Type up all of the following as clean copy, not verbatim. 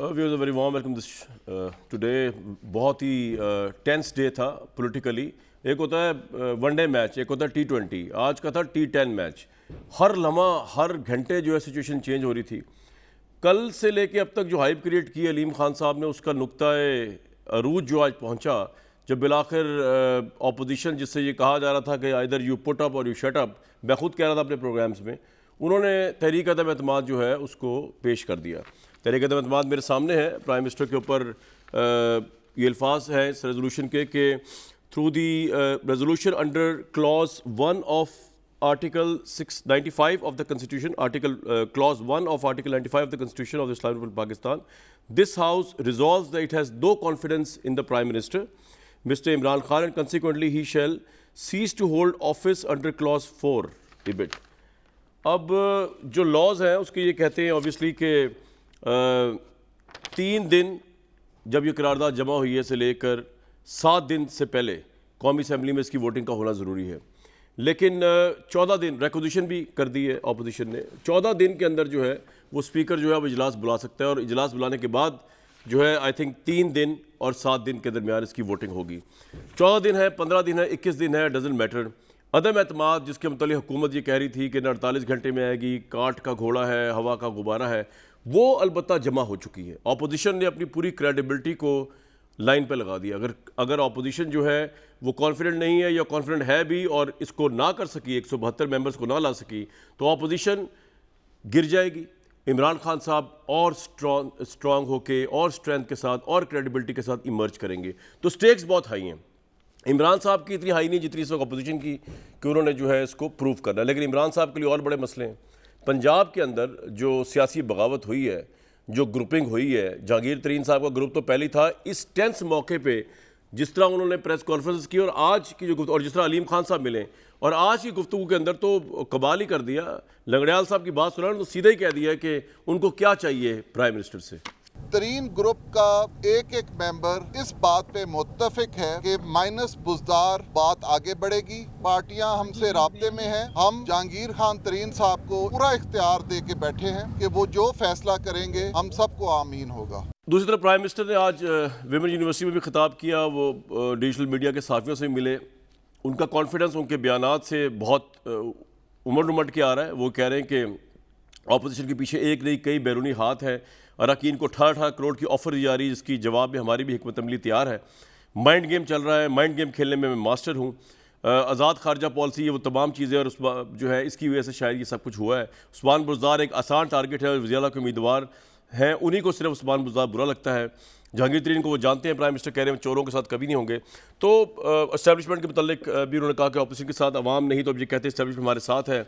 Viewers very warm welcome this today. बहुत ही tense day था politically. एक होता है वनडे मैच, एक होता है T20। आज का था T10 मैच। हर लम्हा हर घंटे जो है सिचुएशन चेंज हो रही थी। कल से लेके अब तक जो हाइप क्रिएट की अलीम खान साहब ने, उसका नुक्ताए अरूज जो आज पहुंचा, जब बिलाखिर ऑपोजिशन जिससे ये कहा जा रहा था कि आइदर यू पुट अप और यू शट अप, मैं खुद कह रहा था अपने प्रोग्राम्स में, उन्होंने तहरीक अदम एतमाद जो है उसको पेश कर दिया। तहरीक अदम एतमाद मेरे सामने है, प्राइम मिनिस्टर के ऊपर ये अल्फाज हैं इस रेजोल्यूशन के कि through the resolution under clause 1 of Article 695 of the Constitution, Clause 1 of Article 95 of the Constitution of the Islamic Republic of Pakistan, this House resolves that it has no confidence in the Prime Minister, Mr. Imran Khan, and consequently he shall cease to hold office under Clause 4 ibit. अब जो laws हैं उसके ये कहते हैं obviously कि 3 दिन जब ये करारदाद जमा हुई है से लेकर 7 दिन से पहले कौमी असम्बली में इसकी वोटिंग का होना ज़रूरी है। लेकिन 14 दिन रिक्वेजिशन भी कर दी है ऑपोजिशन ने। 14 दिन के अंदर जो है वो स्पीकर जो है वो इजलास बुला सकता है, और इजलास बुलाने के बाद जो है आई थिंक 3 दिन और 7 दिन के दरमियान इसकी वोटिंग होगी। 14 दिन है, 15 दिन है, 21 दिन है, डजंट मैटर। अदम एतमाद जिसके मतलब हुकूमत ये कह रही थी कि 48 घंटे में आएगी, काट का घोड़ा है, हवा का गुब्बारा है, वो अलबत्ता जमा हो चुकी है। ऑपोजिशन ने अपनी पूरी क्रेडिबिलिटी को लाइन पे लगा दिया। अगर ऑपोजिशन जो है वो कॉन्फिडेंट नहीं है या कॉन्फिडेंट है भी और इसको ना कर सकी, 172 मेंबर्स को ना ला सकी, तो ऑपोजिशन गिर जाएगी। इमरान खान साहब और स्ट्रॉन्ग होके और स्ट्रेंथ के साथ और क्रेडिबिलिटी के साथ इमर्ज करेंगे। तो स्टेक्स बहुत हाई हैं। इमरान साहब की इतनी हाई नहीं जितनी इस वक्त अपोजिशन की, कि उन्होंने जो है इसको प्रूव करना है। लेकिन इमरान साहब के लिए और बड़े मसले हैं। पंजाब के अंदर जो सियासी बगावत हुई है, जो ग्रुपिंग हुई है, जहांगीर तरीन साहब का ग्रुप तो पहले था, इस टेंस मौके पे जिस तरह उन्होंने प्रेस कॉन्फ्रेंस की और आज की जो और जिस तरह अलीम खान साहब मिले और आज की गुफ्तगू के अंदर तो कमाल ही कर दिया। लंगड़ियाल साहब की बात सुना तो सीधा ही कह दिया कि उनको क्या चाहिए प्राइम मिनिस्टर से। तरीन ग्रुप का एक एक मेंबर इस बात पे मुत्तफिक है कि माइनस बुजदार बात आगे बढ़ेगी। पार्टियां हमसे राब्ते में हैं। हम जहांगीर खान तरीन साहब को पूरा इख्तियार दे के बैठे हैं कि वो जो फैसला करेंगे हम सबको आमीन होगा। दूसरी तरफ प्राइम मिनिस्टर ने आज विमेन यूनिवर्सिटी में भी खिताब किया। वो डिजिटल मीडिया के साथियों से मिले। उनका कॉन्फिडेंस उनके बयानात से बहुत उमड़ उमड़ के आ रहा है। वो कह रहे हैं कि ऑपोजिशन के पीछे एक नहीं कई बैरूनी हाथ है। अरकान को 18 करोड़ की ऑफर दी जा रही है, जिसकी जवाब में हमारी भी हिकमत अमली तैयार है। माइंड गेम चल रहा है, माइंड गेम खेलने में मैं मास्टर हूँ। आज़ाद खारजा पॉलिसी, ये वो तमाम चीज़ें, और जो है इसकी वजह से शायद ये सब कुछ हुआ है। उस्मान बुज़दार एक आसान टारगेट है, वज़ीर के उम्मीदवार हैं, उन्हीं को सिर्फ उस्मान बुज़दार बुरा लगता है। जहांगीर तरीन को वो जानते हैं, प्राइम मिनिस्टर कह रहे हैं चोरों के साथ कभी नहीं होंगे। तो एस्टैब्लिशमेंट के मतलब भी उन्होंने कहा कि ऑपोजिशन के साथ अवाम नहीं, तो अब ये कहते हैं एस्टैब्लिशमेंट हमारे साथ है।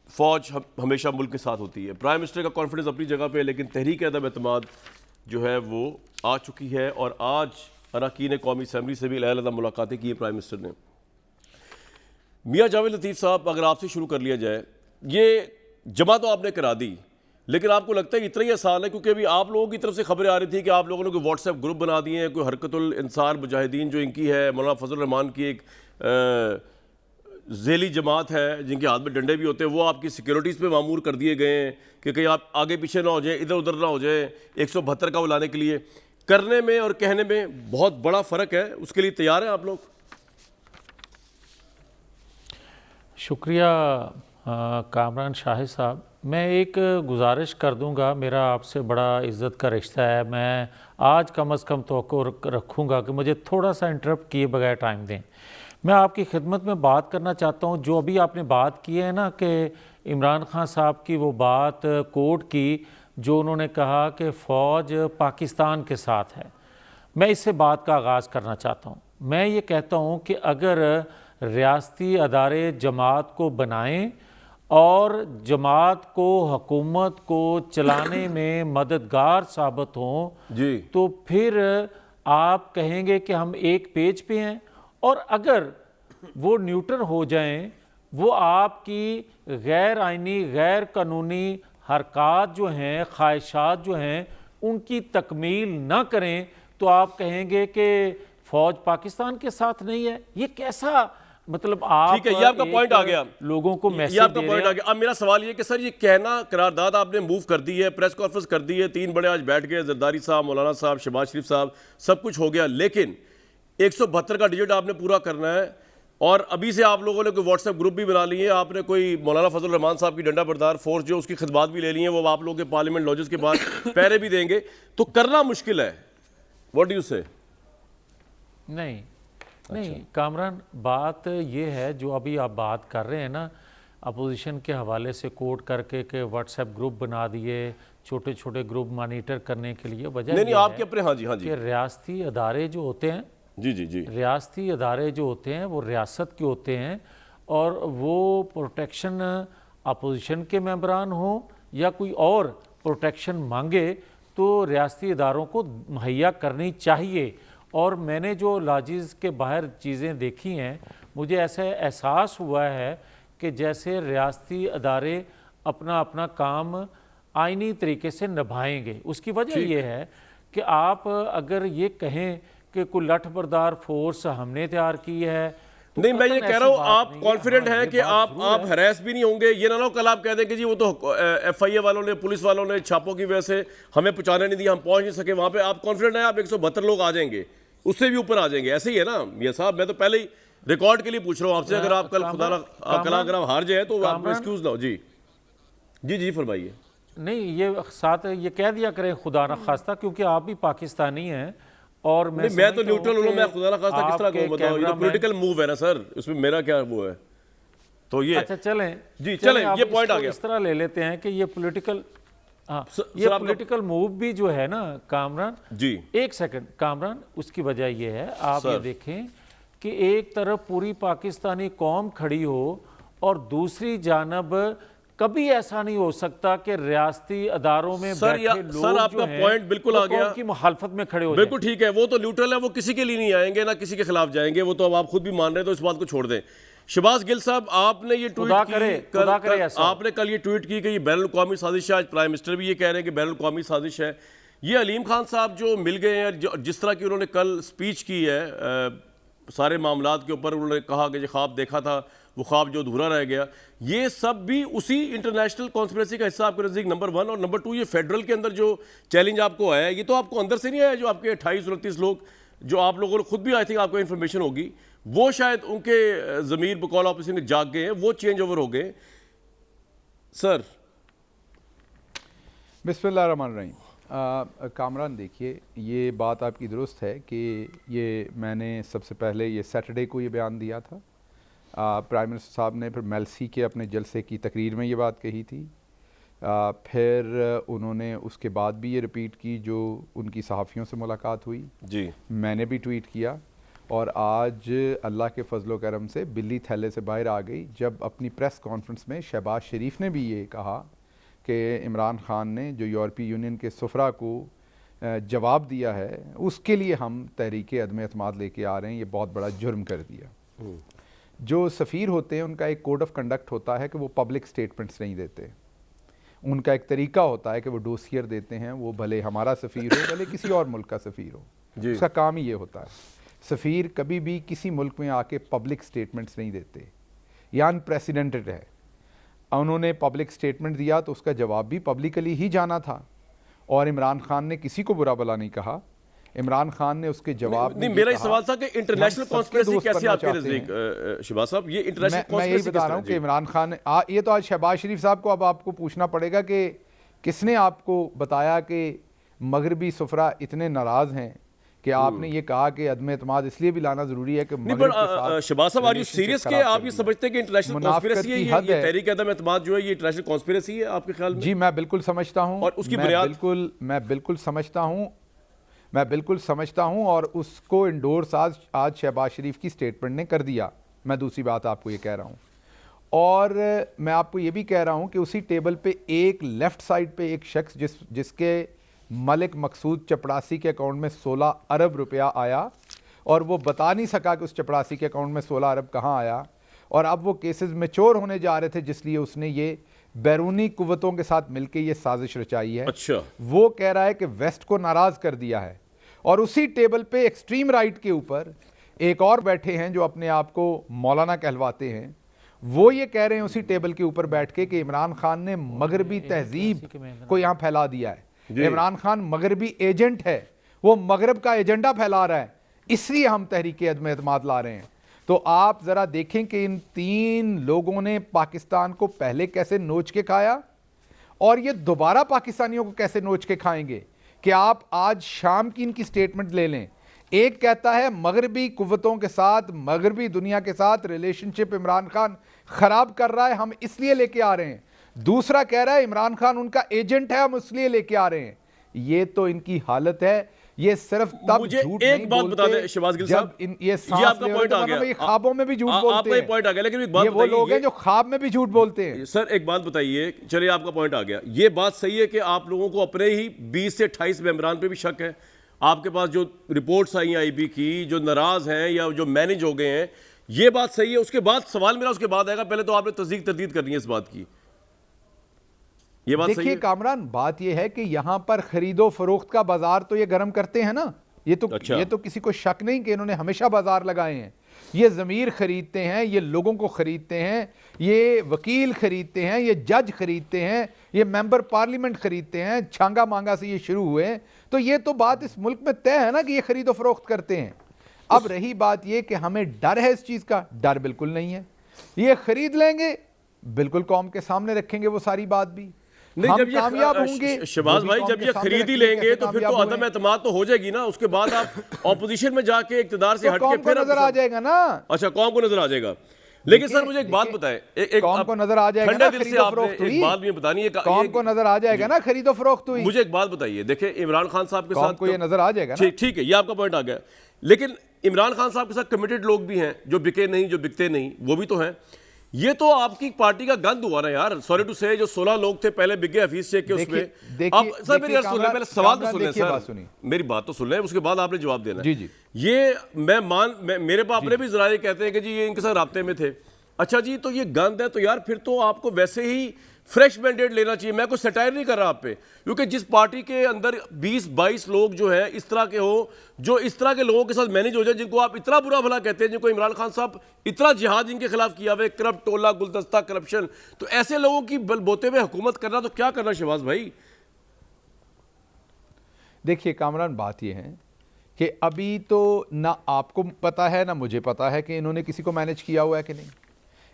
फ़ौज हमेशा मुल्क के साथ होती है। प्राइम मिनिस्टर का कॉन्फिडेंस अपनी जगह पे है, लेकिन तहरीक अदम एतमाद जो है वो आ चुकी है। और आज अरकान कौमी असम्बली से भी अलग-अलग मुलाकातें की है प्राइम मिनिस्टर ने। मियाँ जावेद लतीफ़ साहब, अगर आपसे शुरू कर लिया जाए, ये जमा तो आपने करा दी, लेकिन आपको लगता है इतना ही आसान है? क्योंकि अभी आप लोगों की तरफ से खबरें आ रही थी कि आप लोगों ने कोई व्हाट्सएप ग्रुप बना दिए हैं, कोई हरकतुल इंसार मुजाहिदीन जो इनकी है, मौलाना फजल रहमान की एक ज़ेली जमात है जिनके हाथ में डंडे भी होते हैं, वो आपकी सिक्योरिटीज़ पे मामूर कर दिए गए हैं कि कहीं आप आगे पीछे ना हो जाए, इधर उधर ना हो जाए। 172 का वो लाने के लिए करने में और कहने में बहुत बड़ा फ़र्क है। उसके लिए तैयार हैं आप लोग? शुक्रिया कामरान शाहिद साहब। मैं एक गुजारिश कर दूंगा, मेरा आपसे बड़ा इज़्ज़त का रिश्ता है। मैं आज कम अज़ कम तवक्को रखूँगा कि मुझे थोड़ा सा इंटरप्ट किए बगैर टाइम दें। मैं आपकी खिदमत में बात करना चाहता हूँ, जो अभी आपने बात की है ना कि इमरान खान साहब की वो बात कोर्ट की, जो उन्होंने कहा कि फ़ौज पाकिस्तान के साथ है। मैं इससे बात का आगाज़ करना चाहता हूँ। मैं ये कहता हूँ कि अगर रियासती अदारे जमात को बनाएं और जमात को हुकूमत को चलाने में मददगार साबित हों जी, तो फिर आप कहेंगे कि हम एक पेज पे हैं। और अगर वो न्यूट्रल हो जाएं, वो आपकी गैर आइनी गैर कानूनी हरकत जो हैं, ख्वाहिशात जो हैं, उनकी तकमील ना करें, तो आप कहेंगे कि फ़ौज पाकिस्तान के साथ नहीं है। ये कैसा मतलब आप ठीक है, ये आपका पॉइंट आ गया, लोगों को ये मैसेज आपका दे पॉइंट रहे आ हैं। गया। अब मेरा सवाल ये कि सर ये कहना करारदाद आपने मूव कर दी है, प्रेस कॉन्फ्रेंस कर दी है, 3 बड़े आज बैठ गए, जरदारी साहब, मौलाना साहब, शहबाज शरीफ साहब, सब कुछ हो गया, लेकिन 172 का डिजिट आपने पूरा करना है। और अभी से आप लोगों ने कोई व्हाट्सएप ग्रुप भी बना लिए, आपने कोई मौलाना फजल रहमान साहब की डंडा बरदार फोर्स जो उसकी खिदमात भी ले ली है, वो आप लोगों के पार्लियामेंट लॉजेस के बाद पहरे भी देंगे, तो करना मुश्किल है। व्हाट डू यू से? नहीं नहीं कामरान, बात ये है जो अभी आप बात कर रहे हैं ना, अपोजिशन के हवाले से कोट करके के व्हाट्सएप ग्रुप बना दिए, छोटे छोटे ग्रुप मॉनिटर करने के लिए। वजह नहीं नहीं, ये आपके है अपने, हाँ जी हाँ जी कि रियासती अदारे जो होते हैं, जी जी जी, रियासती अदारे जो होते हैं वो रियासत के होते हैं, और वो प्रोटेक्शन अपोजिशन के मेंबरान हो या कोई और प्रोटेक्शन मांगे तो रियासती इदारों को मुहैया करनी चाहिए। और मैंने जो लॉजेस के बाहर चीज़ें देखी हैं, मुझे ऐसा एहसास हुआ है कि जैसे रियासती अदारे अपना अपना काम आईनी तरीके से निभाएंगे। उसकी वजह ये है कि आप अगर ये कहें कि कोई लठबरदार फोर्स हमने तैयार की है, तो नहीं मैं ये कतई कह ऐसी रहा हूँ, बात आप नहीं है। कॉन्फिडेंट हाँ, हैं ये कि बात आप ज़रूर है। हरास भी नहीं होंगे? ये ना हो कल आप कह दें कि जी वो तो FIA वालों ने, पुलिस वालों ने छापों की वजह से हमें पहुंचाने नहीं दिया, हम पहुंच नहीं सके वहां पे। आप कॉन्फिडेंट हैं आप 172 लोग आ जाएंगे, उससे भी ऊपर आ जाएंगे? ऐसे ही है ना मियां साहब? मैं तो पहले ही रिकॉर्ड के लिए पूछ रहा हूँ आपसे, अगर आप कल खुदा कल अगर आप हार जाए तो आप एक्सक्यूज ना हो। जी जी जी फरमाइए। नहीं, ये साथ ये कह दिया करें खुदा न खास्ता, क्योंकि आप भी पाकिस्तानी हैं और मैं तो न्यूट्रल हूँ, मैं खुदा ना खास्ता किस तरह कहूँ? बताओ, ये तो पॉलिटिकल मूव है ना सर, उसमें मेरा क्या वो है? तो ये अच्छा चलें जी चलें, ये पॉइंट आ गया। इस तरह ले लेते हैं कि ये पॉलिटिकल, हाँ ये सर, पॉलिटिकल मूव भी जो है ना कामरान, जी एक सेकंड कामरान, उसकी वजह ये है, आप ये देखें कि एक तरफ पूरी पाकिस्तानी कौम खड़ी हो और दूसरी जानब कभी ऐसा नहीं हो सकता कि रियासती अदारों में बैठे लोग सर आपका पॉइंट बिल्कुल आ गया, की मुखालफत में खड़े हो बिल्कुल ठीक है। वो तो न्यूट्रल है, वो किसी के लिए नहीं आएंगे ना किसी के खिलाफ जाएंगे, वो तो अब आप खुद भी मान रहे हैं, तो इस बात को छोड़ दें। शहबाज गिल साहब, आपने ये ट्वीट की, आपने कल ये ट्वीट की कि ये बैनुल-अक़वामी साजिश है। आज प्राइम मिनिस्टर भी ये कह रहे हैं कि बैनुल-अक़वामी साजिश है। ये अलीम खान साहब जो मिल गए हैं, जिस तरह की उन्होंने कल स्पीच की है सारे मामलात के ऊपर, उन्होंने कहा कि जो ख्वाब देखा था वो ख्वाब जो अधूरा रह गया, ये सब भी उसी इंटरनेशनल कॉन्स्पिरेसी का हिस्सा आपके नज़दीक? नंबर 1 और नंबर 2, ये फेडरल के अंदर जो चैलेंज आपको आया है, ये तो आपको अंदर से नहीं आया? जो आपके 28-29 लोग, जो आप लोगों ने खुद भी, आई थिंक आपको इन्फॉर्मेशन होगी, वो शायद उनके ज़मीर बकौल ऑफिसर ने जाग गए हैं, वो चेंज ओवर हो गए सर। बिस्मिल्लाहिर्रहमानिर्रहीम। कामरान, देखिए ये बात आपकी दुरुस्त है कि ये मैंने सबसे पहले ये सैटरडे को ये बयान दिया था। प्राइम मिनिस्टर साहब ने फिर मेलसी के अपने जलसे की तकरीर में ये बात कही थी। फिर उन्होंने उसके बाद भी ये रिपीट की जो उनकी सहाफ़ियों से मुलाकात हुई जी, मैंने भी ट्वीट किया। और आज अल्लाह के फजलो करम से बिल्ली थैले से बाहर आ गई जब अपनी प्रेस कॉन्फ्रेंस में शहबाज शरीफ ने भी ये कहा कि इमरान ख़ान ने जो यूरोपीय यूनियन के सफ़रा को जवाब दिया है, उसके लिए हम तहरीक अदम एतमाद लेके आ रहे हैं, ये बहुत बड़ा जुर्म कर दिया। जो सफ़ीर होते हैं उनका एक कोड ऑफ कंडक्ट होता है कि वो पब्लिक स्टेटमेंट्स नहीं देते। उनका एक तरीका होता है कि वो डोसियर देते हैं, वो भले हमारा सफ़ीर हो भले किसी और मुल्क का सफ़ीर हो, उसका काम ही ये होता है। सफ़ीर कभी भी किसी मुल्क में आके पब्लिक स्टेटमेंट्स नहीं देते, या अनप्रेसिडेंटेड है। उन्होंने पब्लिक स्टेटमेंट दिया तो उसका जवाब भी पब्लिकली ही जाना था, और इमरान खान ने किसी को बुरा भला नहीं कहा। इमरान खान ने उसके जवाब नहीं, मेरा सवाल था कि इंटरनेशनल कॉन्स्पिरेसी कैसे आपके नजदीक शहबाज साहब? ये इंटरनेशनल कॉन्स्पिरेसी, मैं यही बता रहा हूं कि इमरान खान ये तो आज शहबाज शरीफ साहब को अब आपको पूछना पड़ेगा कि किसने आपको बताया कि मगरबी सुफरा इतने नाराज हैं कि आपने ये कहा कि अदम एतमाद इसलिए भी लाना जरूरी है कि शहबाज साहब, आर यू सीरियस के आप ये समझते हैं कि इंटरनेशनल कॉन्स्पिरेसी है ये तहरीक अदम एतमाद जो है, ये इंटरनेशनल कॉन्स्पिरेसी है आपके ख्याल में? जी मैं बिल्कुल समझता हूं, और उसकी बुनियाद मैं बिल्कुल समझता हूं और उसको इंडोर्स आज शहबाज शरीफ की स्टेटमेंट ने कर दिया। मैं दूसरी बात आपको ये कह रहा हूं, और मैं आपको ये भी कह रहा हूं कि उसी टेबल पे एक लेफ्ट साइड पे एक शख्स जिसके मलिक मकसूद चपड़ासी के अकाउंट में 16 अरब रुपया आया, और वो बता नहीं सका कि उस चपड़ासी के अकाउंट में 16 अरब कहाँ आया, और अब वो केसेस मैच्योर होने जा रहे थे, जिसलिए उसने ये बैरूनी कुव्वतों के साथ मिलकर ये साजिश रचाई है। अच्छा, वो कह रहा है कि वेस्ट को नाराज कर दिया है, और उसी टेबल पे एक्सट्रीम राइट के ऊपर एक और बैठे हैं जो अपने आप को मौलाना कहलवाते हैं, वो ये कह रहे हैं उसी टेबल के ऊपर बैठ के कि इमरान खान ने मगरबी तहजीब को यहाँ फैला दिया है। इमरान खान मगरबी एजेंट है, वो मगरब का एजेंडा फैला रहा है, इसलिए हम तहरीक अदम एतमाद ला रहे हैं। तो आप जरा देखें कि इन 3 लोगों ने पाकिस्तान को पहले कैसे नोच के खाया और ये दोबारा पाकिस्तानियों को कैसे नोच के खाएंगे। कि आप आज शाम की इनकी स्टेटमेंट ले लें, एक कहता है मगरबी कुव्वतों के साथ, मगरबी दुनिया के साथ रिलेशनशिप इमरान खान खराब कर रहा है, हम इसलिए लेके आ रहे हैं। दूसरा कह रहा है इमरान खान उनका एजेंट है, हम इसलिए लेके आ रहे हैं। ये तो इनकी हालत है। ये सिर्फ तब मुझे झूठ एक नहीं बात बोलते बता दें शहबाज गिल साहब, ये आपका पॉइंट आ गया, ये ख्वाबों में भी झूठ बोलते आपका हैं। पॉइंट आ गया, लेकिन एक बात ये वो लोग हैं जो ख्वाब में भी झूठ बोलते हैं। सर एक बात बताइए, चलिए आपका पॉइंट आ गया, ये बात सही है कि आप लोगों को अपने ही 20 से 28 मेंबरान पे भी शक है। आपके पास जो रिपोर्ट्स आई आईबी की, जो नाराज हैं या जो मैनेज हो गए हैं, ये बात सही है। उसके बाद सवाल मेरा उसके बाद आएगा, पहले तो आपने तस्दीक तरदीद करनी है इस बात की। ये बात सही देखिए है कामरान, बात ये है कि यहां पर खरीदो फरोख्त का बाजार तो ये गर्म करते हैं ना। ये तो किसी को शक नहीं कि इन्होंने हमेशा बाजार लगाए हैं। ये ज़मीर खरीदते हैं, ये लोगों को खरीदते हैं, ये वकील खरीदते हैं, ये जज खरीदते हैं, ये मेंबर पार्लियामेंट खरीदते हैं। छांगा मांगा से ये शुरू हुए, तो ये तो बात इस मुल्क में तय है ना कि ये खरीदो फरोख्त करते हैं। अब रही बात ये कि हमें डर है इस चीज़ का, डर बिल्कुल नहीं है। ये खरीद लेंगे, बिल्कुल कौम के सामने रखेंगे वो सारी बात भी। नहीं, जब ये कामयाब होंगे शहबाज भाई, जब ये खरीद ही लेंगे तो फिर तो अदम एतमाद तो हो जाएगी ना। उसके बाद आप ऑपोजिशन में जाके इक्तिदार से हट के फिर नजर आ जाएगा ना। अच्छा, कौम को नजर आ जाएगा। लेकिन सर मुझे एक बात बताएं, कौम को नजर आ जाएगा ना, दिल से आपने एक बात भी बतानी है, कौम को नजर आ जाएगा ना खरीदो फरोख्त हुई। मुझे एक बात बताइए, देखिए इमरान खान साहब के साथ को ये नजर आ जाएगा ना। ठीक है, ये आपका पॉइंट आ गया। लेकिन इमरान खान साहब के साथ कमिटेड लोग भी हैं, जो बिके नहीं, जो बिकते नहीं, वो भी तो हैं। ये तो आपकी पार्टी का गंद हुआ ना यार, सॉरी टू से। जो 16 लोग थे पहले बिके हफीज शेख के उसमें। अब सर मेरी बात सुन लें, पहले सवाल तो सुन लें सर, मेरी बात तो सुन लें, उसके बाद आपने जवाब देना। जी जी। ये मेरे बाप ने भी जरा कहते हैं कि जी ये इनके साथ राब्ते में थे। अच्छा जी, तो ये गंद है तो यार फिर तो आपको वैसे ही फ्रेश मैंडेट लेना चाहिए। मैं कोई सटायर नहीं कर रहा आप पे, क्योंकि जिस पार्टी के अंदर 20-22 लोग जो है इस तरह के हो, जो इस तरह के लोगों के साथ मैनेज हो जाए, जिनको आप इतना बुरा भला कहते हैं, जिनको इमरान खान साहब इतना जिहाद इनके खिलाफ किया हुआ है, करप्ट टोला गुलदस्ता करप्शन, तो ऐसे लोगों की बलबोते में हुकूमत करना तो क्या करना शहबाज भाई। देखिए कामरान, बात यह है कि अभी तो ना आपको पता है ना मुझे पता है कि इन्होंने किसी को मैनेज किया हुआ है कि नहीं।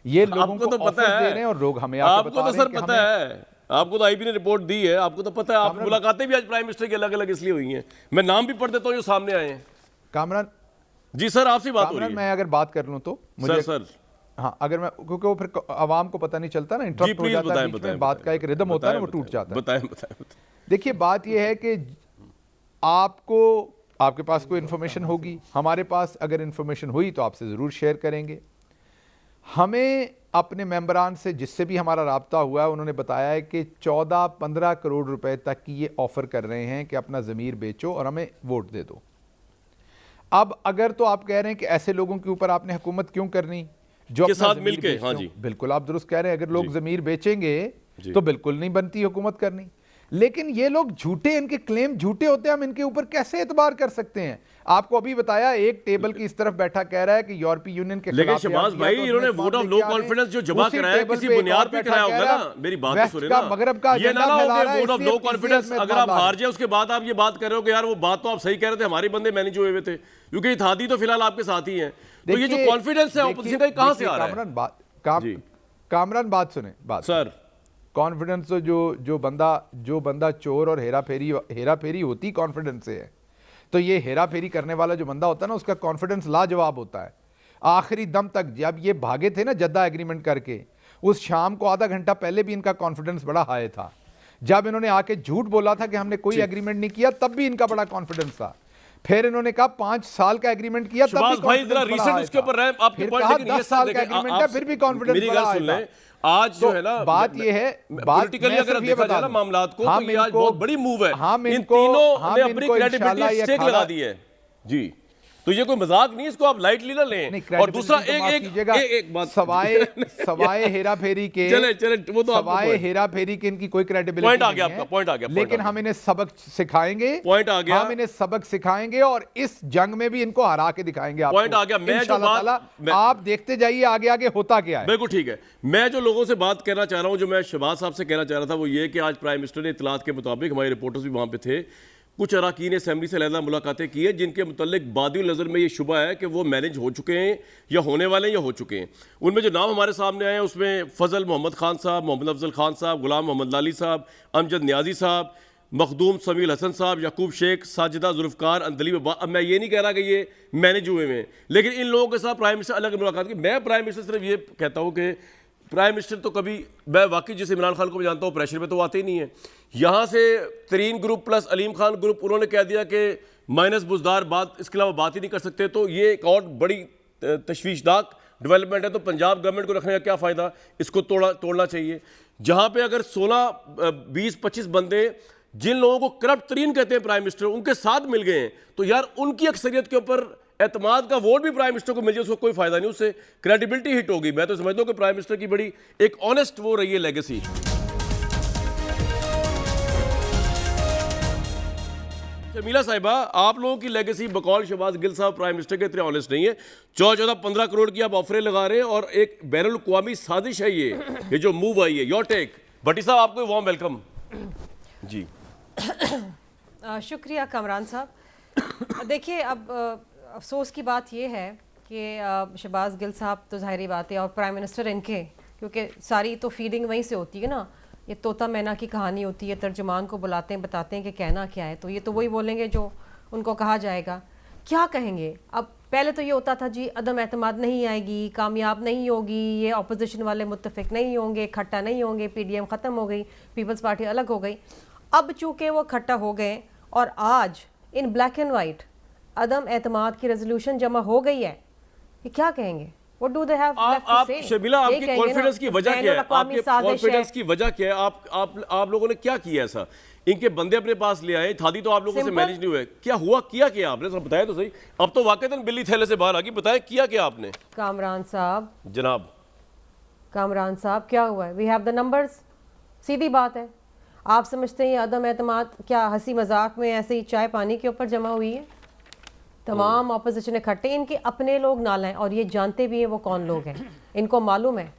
ये लोगों को तो पता है, दे रहे हैं और लोग हमें आपको तो सर पता है, आपको तो आईबी ने रिपोर्ट दी है, आपको तो पता है। आप मुलाकातें भी आज प्राइम मिनिस्टर की अलग अलग इसलिए हुई हैं, मैं नाम भी पढ़ देता हूँ जो सामने आए हैं। कामरान जी सर, आपसे बात हो रही है। मैं अगर बात कर लूं तो मुझे सर हाँ, अगर मैं, क्योंकि वो फिर आवाम को पता नहीं चलता ना, इंटरप्ट हो जाता है बीच में, बात का एक रिदम होता है ना, वो टूट जाता है। बताएं। देखिए बात यह है कि आपको, आपके पास कोई इंफॉर्मेशन होगी, हमारे पास अगर इंफॉर्मेशन हुई तो आपसे ज़रूर शेयर करेंगे। हमें अपने मेंबरान से जिससे भी हमारा राब्ता हुआ है, उन्होंने बताया है कि 14-15 करोड़ रुपए तक की ये ऑफर कर रहे हैं कि अपना ज़मीर बेचो और हमें वोट दे दो। अब अगर तो आप कह रहे हैं कि ऐसे लोगों के ऊपर आपने हुकूमत क्यों करनी जो के अपना साथ मिलके, हाँ जी बिल्कुल आप दुरुस्त कह रहे हैं, अगर लोग ज़मीर बेचेंगे तो बिल्कुल नहीं बनती हुकूमत करनी। लेकिन ये लोग झूठे, इनके क्लेम झूठे होते हैं, हम इनके ऊपर कैसे एतबार कर सकते हैं। आपको अभी बताया, एक टेबल की इस तरफ बैठा कह रहा है कि यूरोपीय यूनियन के खिलाफ, लेकिन शहबाज भाई इन्होंने वोट ऑफ नो कॉन्फिडेंस जो जमा कराया किसी बुनियाद पे कराया होगा ना। मेरी बात तो सुनिए ना, मगरब का ये ना हो कि वोट ऑफ नो कॉन्फिडेंस अगर आप हार जाए उसके बाद आप ये बात कर रहे हो कि यार वो बात तो आप सही कह रहे थे, हमारे बंदे मैनेज हुए थे, क्योंकि इत्तेहादी तो फिलहाल आपके साथ ही है। तो ये जो कॉन्फिडेंस है ऑपोजिशन का कहां से आ रहा है? कामरान बात सुने, बात सर, कॉन्फिडेंस तो जो बंदा चोर और हेरा फेरी होती कॉन्फिडेंस से है। तो ये हेरा फेरी करने वाला जो बंदा होता है ना, उसका कॉन्फिडेंस लाजवाब होता है। आखिरी दम तक जब ये भागे थे ना जद्दा एग्रीमेंट करके, उस शाम को आधा घंटा पहले भी इनका कॉन्फिडेंस बड़ा हाई था। जब इन्होंने आके झूठ बोला था कि हमने कोई एग्रीमेंट नहीं किया, तब भी इनका बड़ा कॉन्फिडेंस था। फिर इन्होंने कहा 5 साल का एग्रीमेंट किया, तब भी भाई जरा रिसेंट उसके ऊपर रहे आपके पॉइंट, लेकिन 10 साल का एग्रीमेंट है, फिर भी कॉन्फिडेंस मेरी गल सुन लें। आज जो है ना, बात ये है, पॉलिटिकली अगर देखा जाए ना मामलात को, तो ये आज बहुत बड़ी मूव है। इन तीनों ने अपनी क्रेडिबिलिटी स्टेक लगा दी है जी। तो ये कोई मजाक नहीं, इसको आप लाइटली ना लें। नहीं, और दूसरा credibility तो माफ एक कीजिएगा, एक बात सवाए हेरा फेरी के, चले वो तो सवाए हेरा फेरी के इनकी कोई क्रेडिबिलिटी पॉइंट आ गया नहीं है। आपका, पॉइंट आ गया, लेकिन हम इन्हें सबक सिखाएंगे, पॉइंट आ गया, हम इन्हें सबक सिखाएंगे और इस जंग में भी इनको हरा के दिखाएंगे आपको। पॉइंट आ गया। मैं जो इंशाअल्लाह ताला, आप देखते जाइए आगे आगे होता क्या है। बिल्कुल ठीक है। मैं जो लोगों से बात कहना चाह रहा हूं, जो मैं शहबाज साहब से कहना चाह रहा था, वो ये कि आज प्राइम मिनिस्टर ने इतलात के मुताबिक, हमारे रिपोर्टर्स भी वहां पे थे, कुछ अरकान असेंबली से अलहदा मुलाकातें की है जिनके मुतल्लिक बादी नज़र में ये शुबा है कि वो मैनेज हो चुके हैं या होने वाले हैं या हो चुके हैं। उनमें जो नाम हमारे सामने आए हैं उसमें फजल मोहम्मद खान साहब, मोहम्मद अफजल खान साहब, गुलाम मोहम्मद लाली साहब, अमजद न्याजी साहब, मखदूम समील हसन साहब, याकूब शेख, साजिदा जुल्फ़कार, अंदलीब। अब मैं ये नहीं कह रहा कि ये मैनेज हुए हैं, लेकिन इन लोगों के साथ प्राइम मिनिस्टर अलग मुलाकात की। मैं प्राइम मिनिस्टर सिर्फ ये कहता हूँ कि प्राइम मिनिस्टर तो कभी, मैं वाकई जिस इमरान खान को मैं जानता हूँ प्रेशर में तो आते ही नहीं है। यहाँ से तरीन group plus Aleem Khan group, उन्होंने कह दिया कि माइनस बुजदार बात, इसके अलावा बात ही नहीं कर सकते। तो ये एक और बड़ी तशवीशनाक डेवलपमेंट है। तो पंजाब गवर्नमेंट को रखने का क्या फ़ायदा, इसको तोड़ना चाहिए। जहाँ पे अगर 16, 20, 25 बंदे जिन लोगों को करप्ट तरीन कहते हैं प्राइम मिनिस्टर, उनके साथ मिल गए हैं, तो यार उनकी अक्सरियत के ऊपर एतमाद का वोट भी प्राइम मिनिस्टर को मिल जाए, उसको कोई फायदा नहीं, उससे क्रेडिबिलिटी हिट होगी। मैं तो समझता हूँ कि प्राइम मिनिस्टर की बड़ी एक ऑनेस्ट वो रही है लेगेसी। शमीला साहिबा, आप लोगों की लेगेसी बकौल शहबाज गिल साहब प्राइम मिनिस्टर के इतने ऑनेस्ट नहीं है। 14-15 करोड़ की आप ऑफरें लगा रहे हैं और एक बैनुल अक़वामी साजिश है ये जो मूव आई है। Your take. भट्टी साहब, आपको वार्म वेलकम जी। शुक्रिया कामरान साहब। देखिए, अब अफसोस की बात यह है कि शहबाज गिल साहब तो ज़ाहिरी बात है और प्राइम मिनिस्टर इनके, क्योंकि सारी तो फीडिंग वहीं से होती है ना, ये तोता मैना की कहानी होती है। तर्जुमान को बुलाते हैं, बताते हैं कि कहना क्या है, तो ये तो वही बोलेंगे जो उनको कहा जाएगा। क्या कहेंगे? अब पहले तो ये होता था जी अदम एतमाद नहीं आएगी, कामयाब नहीं होगी, ये अपोजिशन वाले मुत्तफिक नहीं होंगे, इकट्ठा नहीं होंगे, PDM ख़त्म हो गई, पीपल्स पार्टी अलग हो गई। अब चूँकि वो इकट्ठा हो गए और आज इन ब्लैक एंड वाइट अदम एतमाद की रेजोल्यूशन जमा हो गई है, ये क्या कहेंगे? What do they have left to आप say? शबीला, आपकी कॉन्फिडेंस की वजह क्या है? आपके कॉन्फिडेंस की वजह क्या है? आप लोगों ने क्या किया ऐसा? इनके बंदे अपने पास ले आए, थादी तो आप लोगों से मैनेज नहीं हुए। क्या हुआ, किया क्या आपने? सर बताया तो सही। अब तो वाकईतन बिल्ली थैले से बाहर आ गई, बताया किया क्या आपने? कामरान साहब, जनाब कामरान साहब, क्या हुआ है? We have the numbers. सीधी बात है। आप समझते हैं ये अदम एतमाद क्या हंसी मजाक में ऐसे ही चाय पानी के ऊपर जमा हुई है? तमाम अपोजिशन इकट्ठे, इनके अपने लोग नाला हैं और ये जानते भी हैं वो कौन लोग हैं। इनको मालूम है,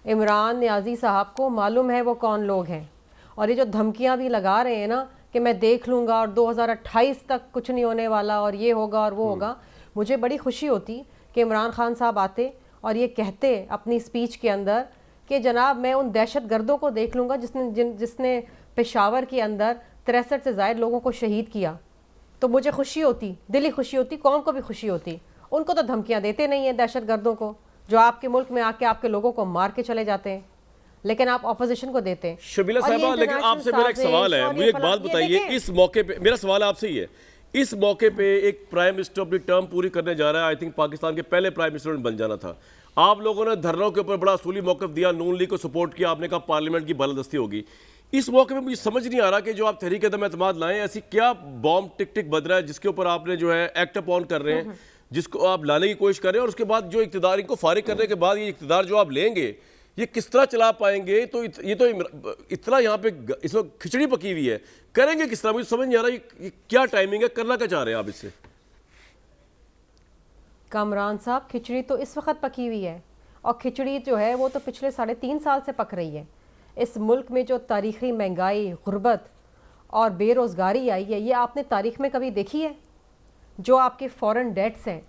इमरान न्याजी साहब को मालूम है वो कौन लोग हैं। और ये जो धमकियां भी लगा रहे हैं ना कि मैं देख लूँगा और 2028 तक कुछ नहीं होने वाला और ये होगा और वो होगा, मुझे बड़ी खुशी होती कि इमरान खान साहब आते और ये कहते अपनी स्पीच के अंदर कि जनाब मैं उन दहशत गर्दों को देख लूँगा जिसने पेशावर के अंदर 63 से ज़ायद लोगों को शहीद किया। तो मुझे खुशी होती, दिली खुशी होती, कौम को भी खुशी होती। उनको तो धमकियां देते नहीं हैं दहशत गर्दों को, जो आपके मुल्क में आके आपके लोगों को मार के चले जाते हैं, लेकिन आप ऑपोजिशन को देते हैं। शबीला साहिबा, लेकिन आपसे मेरा एक सवाल है, मुझे एक बात बताइए। इस मौके पे मेरा सवाल आपसे ही है, इस मौके पे एक प्राइम मिनिस्टर अपनी टर्म पूरी करने जा रहा है। आई थिंक पाकिस्तान के पहले प्राइम मिनिस्टर बन जाना था। आप लोगों ने धरनों के ऊपर बड़ा असूली मौक़िफ़ दिया, नून लीग को सपोर्ट किया, आपने कहा पार्लियामेंट की बालादस्ती होगी। इस मौके में मुझे समझ नहीं आ रहा कि जो आप तहरीक अदम एतमाद लाएं, ऐसी क्या बॉम्ब टिक टिक बज रहा है जिसके ऊपर आपने जो है एक्ट अप ऑन कर रहे हैं, जिसको आप लाने की कोशिश कर रहे हैं, और उसके बाद जो इक़्तिदार इनको फारिग करने के बाद ये इक़्तिदार जो आप लेंगे, ये किस तरह चला पाएंगे? तो ये तो इतना यहाँ पे इस वक्त खिचड़ी पकी हुई है, करेंगे किस तरह? मुझे समझ नहीं आ रहा ये क्या टाइमिंग है, करना क्या चाह रहे हैं आप इससे? कामरान साहब, खिचड़ी तो इस वक्त पकी हुई है और खिचड़ी जो है वो तो पिछले 3.5 साल से पक रही है। इस मुल्क में जो तारीख़ी महंगाई, गुर्बत और बेरोज़गारी आई है, ये आपने तारीख़ में कभी देखी है? जो आपके फॉरेन डेट्स हैं,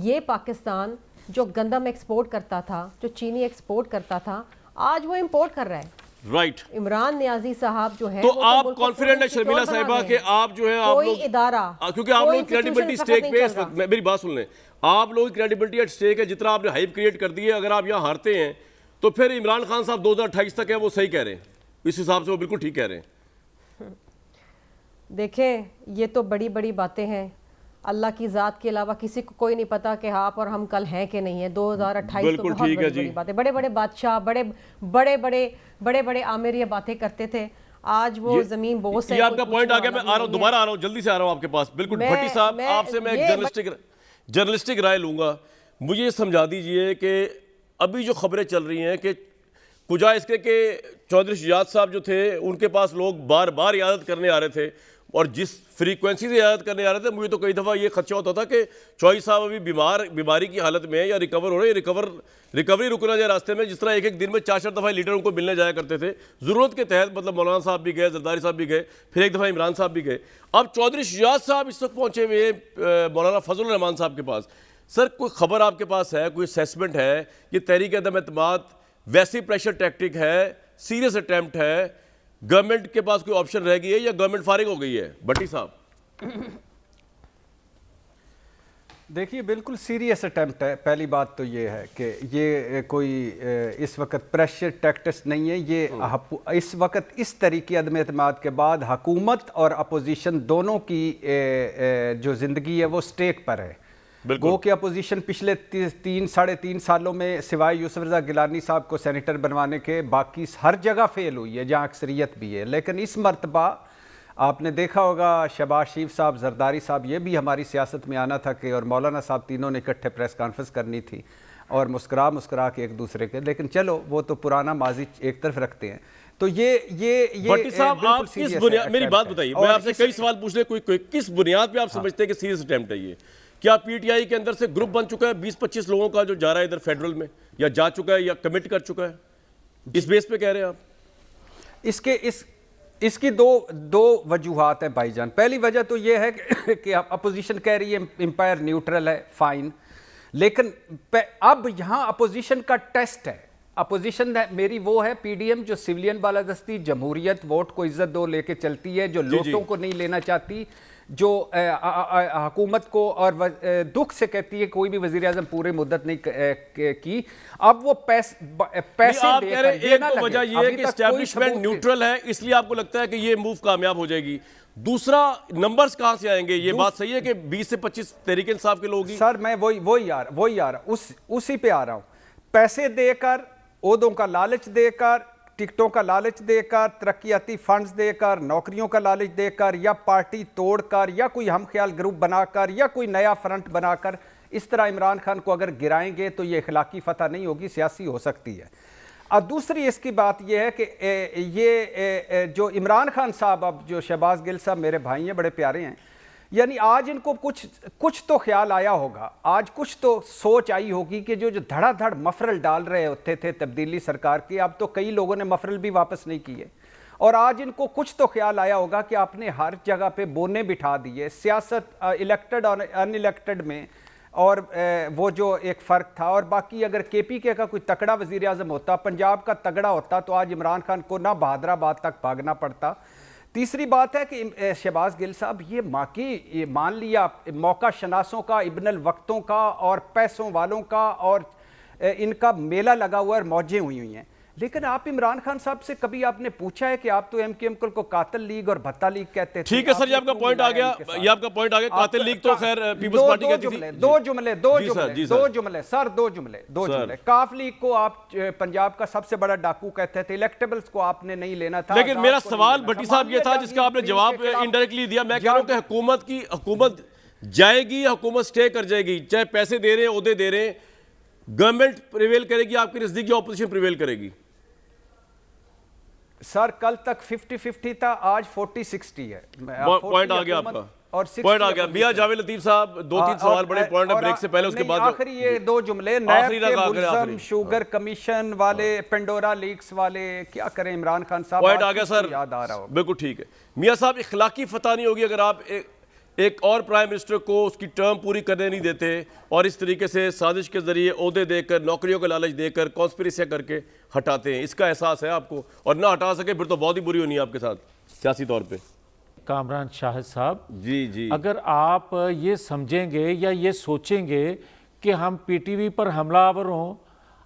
ये पाकिस्तान जो गंदम एक्सपोर्ट करता था, जो चीनी एक्सपोर्ट करता था, आज वो इंपोर्ट कर रहा है। राइट। इमरान न्याजी साहब जो है, तो आप कॉन्फिडेंट है शर्मिला साहिबा कि आप जो है, आप लोग इदारा, क्योंकि आप लोग क्रेडिबिलिटी स्टेक पे, मेरी बात सुन लें, आप लोग क्रेडिबिलिटी एट स्टेक है, जितना आपने हाइप क्रिएट कर दी है, अगर आप यहाँ हारते हैं तो फिर इमरान खान साहब 2028 तक है, वो सही कह रहे हैं, इस हिसाब से वो बिल्कुल ठीक कह रहे हैं। देखें, ये तो बड़ी बड़ी बातें हैं, अल्लाह की ज़ात के अलावा किसी को कोई नहीं पता कि आप और हम कल हैं कि नहीं है। 2028 तो बहुत बड़ी बड़ी बातें, बड़े बड़े बादशाह, बड़े बड़े आमिर ये बातें करते थे, आज वो जमीन बोझ से। ये आपका पॉइंट आ गया, मैं आ रहा हूँ, दोबारा आ रहा हूँ, जल्दी से आ रहा हूँ आपके पास। बिल्कुल भट्टी साहब, आपसे मैं एक जर्नलिस्टिक जर्नलिस्टिक राय लूँगा। मुझे ये समझा दीजिए कि अभी जो खबरें चल रही हैं कि कुजा इसके के चौधरी शुजात साहब जो थे उनके पास लोग बार बार इयादत करने आ रहे थे, और जिस फ्रीक्वेंसी से इयादत करने आ रहे थे, मुझे तो कई दफ़ा ये खदशा होता था कि चौधरी साहब अभी बीमारी की हालत में है या रिकवर हो रहे हैं, रिकवरी रुकना जाए रास्ते में। जिस तरह एक एक दिन में 4-4 दफ़ा लीडर उनको मिलने जाया करते थे ज़रूरत के तहत, मतलब मौलाना साहब भी गए, जरदारी साहब भी गए, फिर एक दफ़ा इमरान साहब भी गए। अब चौधरी शुजात साहब इस वक्त पहुँचे हुए मौलाना फजल रहमान साहब के पास। सर, कोई खबर आपके पास है, कोई असेसमेंट है, ये तहरीक अदम एतमाद वैसी प्रेशर टैक्टिक है, सीरियस अटैम्प्ट है, गवर्नमेंट के पास कोई ऑप्शन रह गई है या गवर्नमेंट फारिग हो गई है? भट्टी साहब। देखिए, बिल्कुल सीरियस अटैम्प्ट है। पहली बात तो ये है कि ये कोई इस वक्त प्रेशर टैक्टिक्स नहीं है, ये इस वक्त इस तरीके अदम एतमाद के बाद हुकूमत और अपोजिशन दोनों की जो ज़िंदगी है वो स्टेक पर है। गो कि अपोजिशन पिछले 3-3.5 सालों में सिवाय यूसुफ रज़ा गिलानी साहब को सेनेटर बनवाने के बाकी हर जगह फेल हुई है जहाँ अक्सरियत भी है। लेकिन इस मरतबा आपने देखा होगा शहबाज शरीफ साहब, जरदारी साहब, ये भी हमारी सियासत में आना था कि, और मौलाना साहब, तीनों ने इकट्ठे प्रेस कॉन्फ्रेंस करनी थी और मुस्कुरा के एक दूसरे के, लेकिन चलो वो तो पुराना माजी एक तरफ रखते हैं। तो ये भट्टी साहब, आप किस बुनियाद, मेरी बात बताइए, मैं आपसे कई सवाल पूछ रहे, किस बुनियाद पे आप समझते हैं कि सीरियस अटेम्प्ट है ये? क्या पीटीआई के अंदर से ग्रुप बन चुका है 20-25 लोगों का जो जा रहा है इधर फेडरल में, या जा चुका है या कमिट कर चुका है? इस बेस पे कह रहे हैं आप? इसकी दो वजूहात हैं भाईजान। पहली वजह तो ये है कि अपोजिशन कह रही है एम्पायर न्यूट्रल है, फाइन, लेकिन अब यहाँ अपोजिशन का टेस्ट है। अपोजिशन मेरी वो है पीडीएम जो सिविलियन बालादस्ती, जमहूरियत, वोट को इज्जत दो लेके चलती है, जो लोटों को नहीं लेना चाहती, जो हुकूमत को और दुख से कहती है कोई भी वज़ीर आज़म पूरी मुद्दत नहीं की। अब वो पैसे आप कह रहे हैं, एक तो वजह ये है कि एस्टैब्लिशमेंट न्यूट्रल है, इसलिए आपको लगता है कि ये मूव कामयाब हो जाएगी। दूसरा, नंबर्स कहां से आएंगे? ये बात सही है कि 20 से 25 तहरीक इंसाफ के लोग ही? सर, मैं वही यार उसी पे आ रहा हूं। पैसे देकर, ओहदों का लालच देकर, टिकटों का लालच देकर, तरक्याती फंड्स देकर, नौकरियों का लालच देकर, या पार्टी तोड़कर, या कोई हम ख्याल ग्रुप बनाकर, या कोई नया फ्रंट बनाकर, इस तरह इमरान खान को अगर गिराएंगे तो ये इखलाकी फतह नहीं होगी, सियासी हो सकती है। और दूसरी इसकी बात यह है कि ये जो इमरान खान साहब, अब जो शहबाज गिल साहब मेरे भाई हैं, बड़े प्यारे हैं, यानी आज इनको कुछ तो ख्याल आया होगा, आज कुछ तो सोच आई होगी कि जो धड़ाधड़ मफरल डाल रहे होते थे तब्दीली सरकार की, अब तो कई लोगों ने मफरल भी वापस नहीं किए, और आज इनको कुछ तो ख्याल आया होगा कि आपने हर जगह पे बोने बिठा दिए सियासत, इलेक्टेड और अनइलेक्टेड में, और वो जो एक फ़र्क था। और बाकी अगर केपीके का कोई तगड़ा वज़ीर आज़म होता, पंजाब का तगड़ा होता, तो आज इमरान खान को ना बहादराबाद तक भागना पड़ता। तीसरी बात है कि शहबाज गिल साहब, ये मान लिया मौका शनासों का, इब्नल वक्तों का और पैसों वालों का, और इनका मेला लगा हुआ है, मौजें हुई हैं, लेकिन आप इमरान खान साहब से कभी आपने पूछा है कि आप तो एमकेएम को कातिल लीग और भत्ता लीग कहते थे? ठीक है सर, ये आपका पॉइंट आ गया, ये आपका पॉइंट आ गया। कातिल लीग तो खैर पीपल्स पार्टी कहती थी। दो जुमले। काफ लीग को आप पंजाब का सबसे बड़ा डाकू कहते थे, इलेक्टेबल्स को आपने नहीं लेना था। लेकिन मेरा सवाल भट्टी साहब ये था जिसका आपने जवाब इनडायरेक्टली दिया। मैं कह रहा हूं कि हुकूमत जाएगी, हुकूमत स्टे कर जाएगी, चाहे पैसे दे रहे हैं, ओहदे दे रहे हैं, गवर्नमेंट प्रिवेल करेगी आपके नजदीक या ऑपोजिशन प्रिवेल करेगी? सर, कल तक 50-50 था, आज 40-60 है। पॉइंट आ गया आपका, और पॉइंट आ गया। मियां जावेद लतीफ साहब, 2-3 सवाल बड़े पॉइंट है, ब्रेक से पहले उसके बाद आखिरी ये 2 जुमले, नैब के मुल्ज़म, शुगर कमीशन वाले, पेंडोरा लीक्स वाले, क्या करें इमरान खान साहब? पॉइंट आ गया सर, याद आ रहा हो। बिल्कुल ठीक है। मियां साहब, इखलाकी फतह नहीं होगी अगर आप एक और प्राइम मिनिस्टर को उसकी टर्म पूरी करने नहीं देते और इस तरीके से साजिश के जरिए ओहदे देकर, नौकरियों का लालच देकर, कॉन्स्पिरेसी करके हटाते हैं? इसका एहसास है आपको? और ना हटा सके फिर तो बहुत ही बुरी होनी है आपके साथ सियासी तौर पे। कामरान शाहिद साहब, जी, अगर आप ये समझेंगे या ये सोचेंगे कि हम पीटीवी पर हमलावर हों,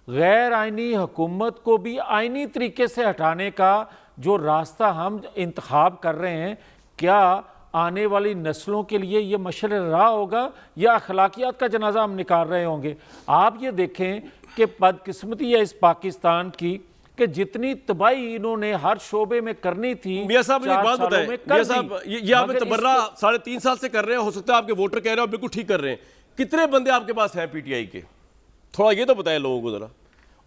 गैर आइनी हुकूमत को भी आइनी तरीके से हटाने का जो रास्ता हम इंतखाब कर रहे हैं, क्या आने वाली नस्लों के लिए ये मशर राह होगा या अखलाकियात का जनाजा हम निकाल रहे होंगे? आप ये देखें कि बदकिस्मती है इस पाकिस्तान की कि जितनी तबाही इन्होंने हर शोबे में करनी थी मियां साहब मुझे एक 4 बात सालों बताएं, में कर मियां दी। साहब ये आप मगर तबर्रा इसके- 3.5 साल से कर रहे हैं, हो सकता है आपके वोटर कह रहे हो बिल्कुल ठीक कर रहे हैं, कितने बंदे आपके पास हैं पीटीआई के, थोड़ा ये तो बताएं लोगों को जरा।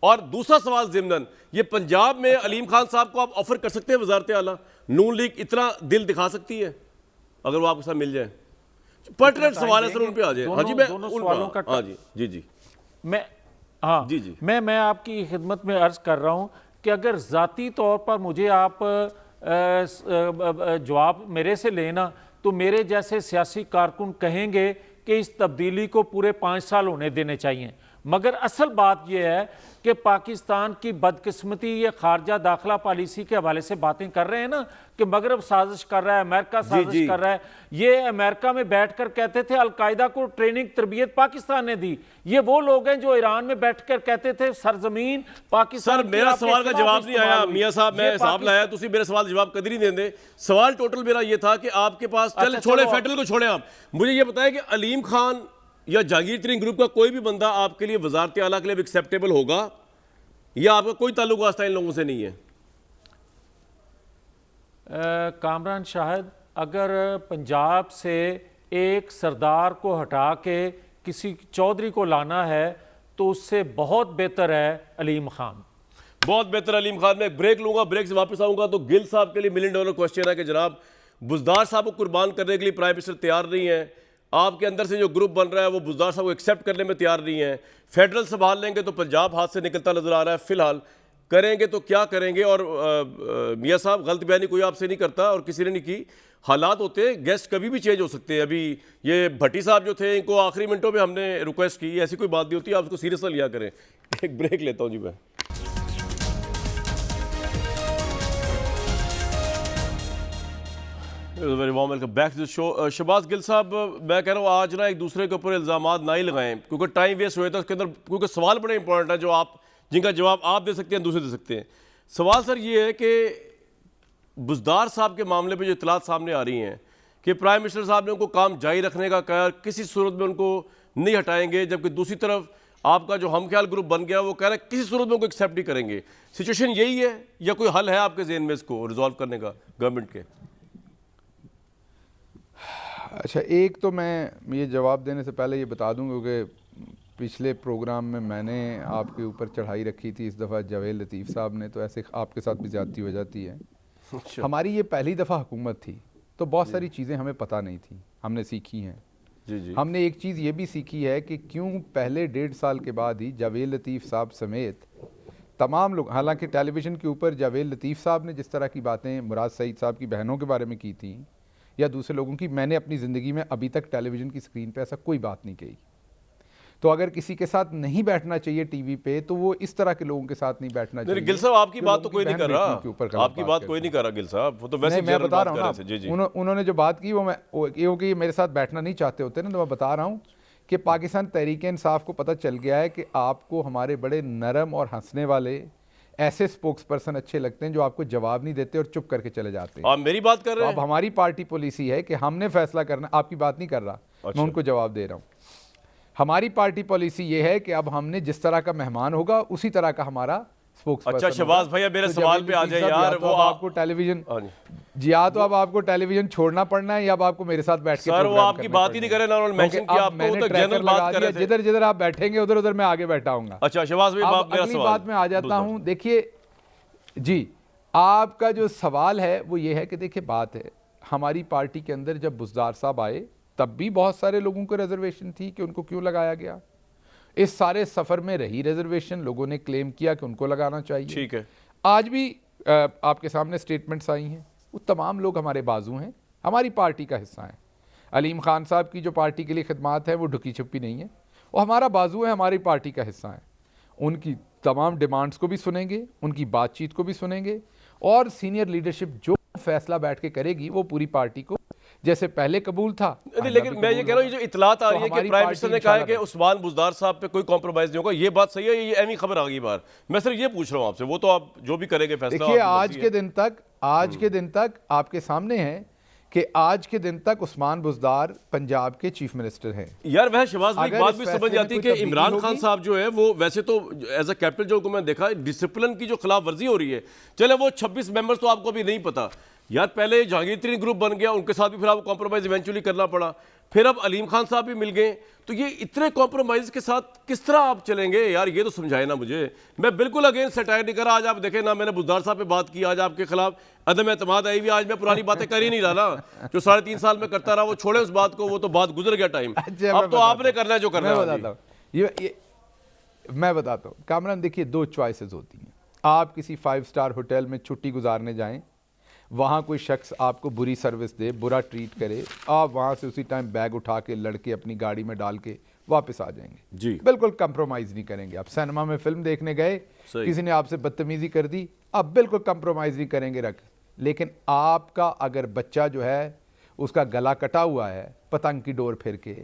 और दूसरा सवाल ज़िम्नन, ये पंजाब में अलीम खान साहब को आप ऑफर कर सकते हैं वजारत आला, नून लीग इतना दिल दिखा सकती है अगर वो आपके साथ मिल जाए? पर्टिनेंट सवाल है सर, उन पे आ जाए। हाँ जी, मैं दोनों उन सवालों का हाँ जी जी जी मैं हाँ जी, जी। मैं आपकी खिदमत में अर्ज कर रहा हूँ कि अगर ज़ाती तौर पर मुझे आप जवाब मेरे से लेना, तो मेरे जैसे सियासी कारकुन कहेंगे कि इस तब्दीली को पूरे 5 साल होने देने चाहिए। मगर असल बात यह है कि पाकिस्तान की बदकिस्मती ये खारजा दाखिला पॉलिसी के हवाले से बातें कर रहे हैं ना कि मगरब साजिश कर रहा है, अमेरिका साजिश जी। कर रहा है। ये अमेरिका में बैठकर कहते थे अलकायदा को ट्रेनिंग तरबियत पाकिस्तान ने दी। ये वो लोग हैं जो ईरान में बैठकर कहते थे सरजमीन पाकिस्तान सर की मेरा आपके सवाल का खिलाफ जवाब नहीं आया इस्तेमाल हुई। मियां साहब, मैं ये हिसाब पाकिस्तान- लाया, तुसी मेरे सवाल जवाब कदर ही देंगे। सवाल टोटल मेरा ये था कि आपके पास चल अच्छा, छोड़े चलो। फेडरल को छोड़े, आप मुझे ये बताएं कि अलीम खान या जहांगीर तरीन ग्रुप का कोई भी बंदा आपके लिए वजारत आला के लिए एक्सेप्टेबल होगा या आपका कोई ताल्लुक वास्ता इन लोगों से नहीं है? कामरान शाहिद, अगर पंजाब से एक सरदार को हटा के किसी चौधरी को लाना है तो उससे बहुत बेहतर है अलीम खान। बहुत बेहतर अलीम खान। में ब्रेक लूंगा, ब्रेक से वापस आऊंगा तो गिल साहब के लिए $1 मिलियन क्वेश्चन है कि जनाब बुजदार साहब को कुर्बान करने के लिए प्राइम मिनिस्टर तैयार नहीं है, आपके अंदर से जो ग्रुप बन रहा है वो बुजदार साहब को एक्सेप्ट करने में तैयार नहीं है, फेडरल संभाल लेंगे तो पंजाब हाथ से निकलता नजर आ रहा है, फिलहाल करेंगे तो क्या करेंगे? और मियां साहब गलत बयानी कोई आपसे नहीं करता और किसी ने नहीं की, हालात होते हैं, गेस्ट कभी भी चेंज हो सकते हैं। अभी ये भट्टी साहब जो थे इनको आखिरी मिनटों में हमने रिक्वेस्ट की, ऐसी कोई बात नहीं होती, आप उसको सीरियस लिया करें। एक ब्रेक लेता हूँ जी मैं। Very warm welcome back to the show. Shahbaz Gill sahab, मैं कह रहा हूँ आज ना एक दूसरे के ऊपर इल्ज़ामात ना ही लगाएं, क्योंकि टाइम वेस्ट हुए था उसके अंदर, क्योंकि सवाल बड़े इंपॉर्टेंट है जो आप जिनका जवाब आप दे सकते हैं दूसरे दे सकते हैं। सवाल सर ये है कि बुजदार साहब के मामले पे जो इतलात सामने आ रही हैं कि प्राइम मिनिस्टर साहब ने उनको काम जारी रखने का कहा, किसी सूरत में उनको नहीं हटाएंगे, जबकि दूसरी तरफ आपका जो हम ख्याल ग्रुप बन गया वो कह रहा है किसी सूरत में उनको एक्सेप्ट नहीं करेंगे। सिचुएशन यही है या कोई हल है आपके ज़हन में इसको रिजॉल्व करने का गवर्नमेंट के? अच्छा, एक तो मैं ये जवाब देने से पहले ये बता दूं क्योंकि पिछले प्रोग्राम में मैंने आपके ऊपर चढ़ाई रखी थी, इस दफ़ा जावेद लतीफ़ साहब ने, तो ऐसे आपके साथ भी ज़्यादती हो जाती है। अच्छा। हमारी ये पहली दफ़ा हुकूमत थी तो बहुत सारी चीज़ें हमें पता नहीं थी, हमने सीखी हैं। जी जी। हमने एक चीज़ ये भी सीखी है कि क्यों पहले 1.5 साल के बाद ही जावेद लतीफ़ साहब समेत तमाम लोग, हालांकि टेलीविज़न के ऊपर जावेद लतीफ़ साहब ने जिस तरह की बातें मुराद सईद साहब की बहनों के बारे में की थी या दूसरे लोगों की, मैंने अपनी ज़िंदगी में अभी तक टेलीविज़न की स्क्रीन पे ऐसा कोई बात नहीं कही। तो अगर किसी के साथ नहीं बैठना चाहिए टीवी पे तो वो इस तरह के लोगों के साथ नहीं बैठना चाहिए। गिल साहब आपकी जो बात लोगों तो की कोई नहीं बहन कर रहा, बेटियों के ऊपर गलत आपकी बात कोई नहीं कर रहा गिल साहब, वो तो वैसे नहीं, मैं जनरल बता बात रहा कर हूँ रहे थे। जी जी। उन्होंने जो बात की वो मैं क्योंकि मेरे साथ बैठना नहीं चाहते होते ना, तो मैं बता रहा हूँ कि पाकिस्तान तहरीक इंसाफ को पता चल गया है कि आपको हमारे बड़े नरम और हंसने वाले ऐसे स्पोक्स पर्सन अच्छे लगते हैं जो आपको जवाब नहीं देते और चुप करके चले जाते हैं। आप मेरी बात कर तो रहे अब हैं? हमारी पार्टी पॉलिसी है कि हमने फैसला करना, आपकी बात नहीं कर रहा, अच्छा। मैं उनको जवाब दे रहा हूँ। हमारी पार्टी पॉलिसी ये है कि अब हमने जिस तरह का मेहमान होगा उसी तरह का हमारा स्पोक्स अच्छा शहबाज भैया मेरे सवाल पे आ जाए यार, वो आपको टेलीविजन हाँ जी। जी, या तो अब आपको टेलीविजन छोड़ना पड़ना है या अब आपको मेरे साथ बैठ के सर वो प्रोग्राम आपकी करने बात ही नहीं पड़ेंगे। कर रहे ना, उन्होंने मेंशन क्योंकि किया अब आपको, मैंने तो ट्रैकर जनरल लगा बात कर दिया, रहे थे। जिधर जिधर आप बैठेंगे उधर उधर मैं आगे बैठा हूंगा। अच्छा शहबाज भाई, अब मेरा अगली सवाल बात में आ जाता हूं। देखिए जी, आपका जो सवाल है वो ये है कि देखिए बात है, हमारी पार्टी के अंदर जब बुजदार साहब आए तब भी बहुत सारे लोगों को रिजर्वेशन थी कि उनको क्यों लगाया गया। इस सारे सफर में रही रिजर्वेशन, लोगों ने क्लेम किया कि उनको लगाना चाहिए। ठीक है। आज भी आपके सामने स्टेटमेंट्स आई हैं, वो तमाम लोग हमारे बाजू हैं, हमारी पार्टी का हिस्सा हैं। अलीम खान साहब की जो पार्टी के लिए खिदमात है वो ढुकी छुपी नहीं है, वो हमारा बाजू है, हमारी पार्टी का हिस्सा है। उनकी तमाम डिमांड्स को भी सुनेंगे, उनकी बातचीत को भी सुनेंगे और सीनियर लीडरशिप जो फैसला बैठ के करेगी वो पूरी पार्टी को जैसे पहले कबूल था। नहीं, लेकिन मैं ये कह रहा हूँ, ये जो इतलात आ रही है कि हमारी प्राइम मिनिस्टर ने पार्टी कहा है कि इंशाल्लाह उस्मान बुजदार साहब पे कोई कॉम्प्रोमाइज नहीं होगा, ये बात सही है? ये अहमी खबर आ गई बाहर, मैं सिर्फ ये पूछ रहा हूँ आपसे, वो तो आप जो भी करेंगे फैसला देखिए आपकी आज मर्जी के है। दिन तक आपके सामने है कि आज के दिन तक उस्मान बुज़दार पंजाब के चीफ मिनिस्टर हैं। यार वह शहबाज भाई अगर बात इस भी फैसले समझ में आती है कोई कि तब्दीली इमरान खान होगी- साहब जो है वो वैसे तो एज अ कैप्टन जो को मैंने देखा डिसिप्लिन की जो खिलाफ वर्जी हो रही है, चले वो 26 मेंबर्स तो आपको अभी नहीं पता यार, पहले जहांगीर तरीन ग्रुप बन गया, उनके साथ भी फिर आपको कॉम्प्रोमाइज इवेंचुअली करना पड़ा, फिर अब अलीम खान साहब भी मिल गए, तो ये इतने कॉम्प्रोमाइज के साथ किस तरह आप चलेंगे यार, ये तो समझाए ना मुझे। मैं बिल्कुल अगेंस्ट सटायर नहीं कर रहा, आज आप देखें ना मैंने बुज़दार साहब पे बात की, आज आपके खिलाफ अदम एतमाद आई हुई, आज मैं पुरानी बातें कर ही नहीं रहा ना, जो 3.5 साल में करता रहा वो छोड़े उस बात को, वो तो बात गुजर गया टाइम, अच्छा, अब तो आपने करना है जो करना मैं है। बताता हूँ, मैं बताता हूँ कामरान, देखिए 2 चॉइसेस होती हैं। आप किसी 5 स्टार होटल में छुट्टी गुजारने जाएं, वहाँ कोई शख्स आपको बुरी सर्विस दे, बुरा ट्रीट करे, आप वहाँ से उसी टाइम बैग उठा के लड़के अपनी गाड़ी में डाल के वापस आ जाएंगे जी। बिल्कुल कंप्रोमाइज़ नहीं करेंगे। आप सिनेमा में फिल्म देखने गए, सही। किसी ने आपसे बदतमीज़ी कर दी, आप बिल्कुल कंप्रोमाइज़ नहीं करेंगे रख। लेकिन आपका अगर बच्चा जो है उसका गला कटा हुआ है पतंग की डोर फिर के,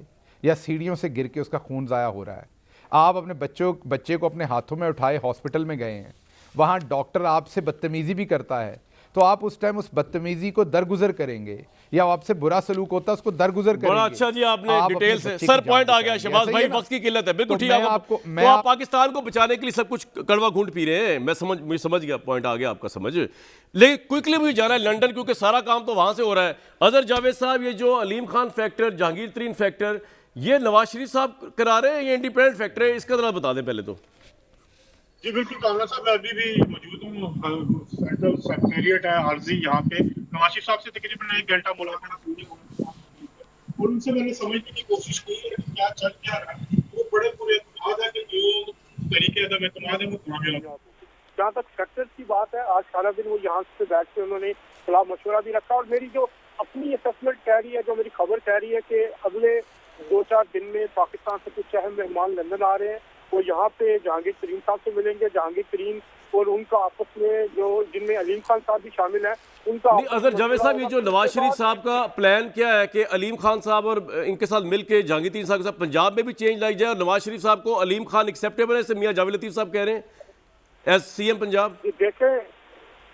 या सीढ़ियों से गिर के उसका खून ज़ाया हो रहा है, आप अपने बच्चे को अपने हाथों में उठाए हॉस्पिटल में गए हैं, वहाँ डॉक्टर आपसे बदतमीज़ी भी करता है, तो आप उस टाइम उस बदतमीजी को दरगुजर करेंगे, या आपसे बुरा सलूक होता है उसको दरगुजर करेंगे। बड़ा अच्छा जी आपने आप डिटेल अपने से बच्चे सर की पॉइंट जान आ गया बचाएंगे। शहबाज ऐसा ही भाई, है ना? वक्त की किल्लत है बिल्कुल तो ठीक मैं है। आपको तो आप पाकिस्तान को बचाने के लिए सब कुछ कड़वा घूंट पी रहे हैं, मुझे समझ गया, पॉइंट आ गया आपका समझ। लेकिन क्विकली मुझे जाना है लंदन, क्योंकि सारा काम तो वहां से हो रहा है। अजहर जावेद साहब, ये जो अलीम खान फैक्टर, जहांगीर तरीन फैक्टर, ये नवाज शरीफ साहब करा रहे हैं, ये इंडिपेंडेंट फैक्टर है, इसका जरा बता दें पहले तो। जी बिल्कुल कामरान साहब, मैं अभी भी मौजूद हूँ सेंट्रल सेक्रेटेरिएट है आरजी, यहाँ पे नवाज शरीफ साहब से तकरीबन 1 घंटा मुलाकात हुई और उनसे मैंने समझने की कोशिश की है कि क्या चल क्या रहा है। वो बड़े पूरे एतमाद है कि जो तरीके अदम एतमाद है वो कामयाब हो। जहाँ तक सेक्टर्स की बात है, आज सारा दिन वो यहाँ से बैठ के उन्होंने सलाह मशवरा भी रखा, और मेरी जो अपनी असेसमेंट कह रही है, जो मेरी खबर कह रही है कि अगले 2-4 दिन में पाकिस्तान से कुछ अहम मेहमान लंदन आ रहे हैं, वो यहाँ पे जहांगीर तरीन साहब से मिलेंगे। जहांगीर तरीन और उनका आपस में जो, जिनमें अलीम खान साहब भी शामिल हैं, उनका अजहर जावेद साहब, ये जो नवाज शरीफ साहब का प्लान क्या है कि अलीम खान साहब और इनके साथ मिलकर जहांगीर तरीन साहब के साथ पंजाब में भी चेंज लाई जाए, और नवाज शरीफ साहब को अलीम खान एक्सेप्टेबल है, मियां जावेद लतीफ साहब कह रहे हैं एज सीएम पंजाब?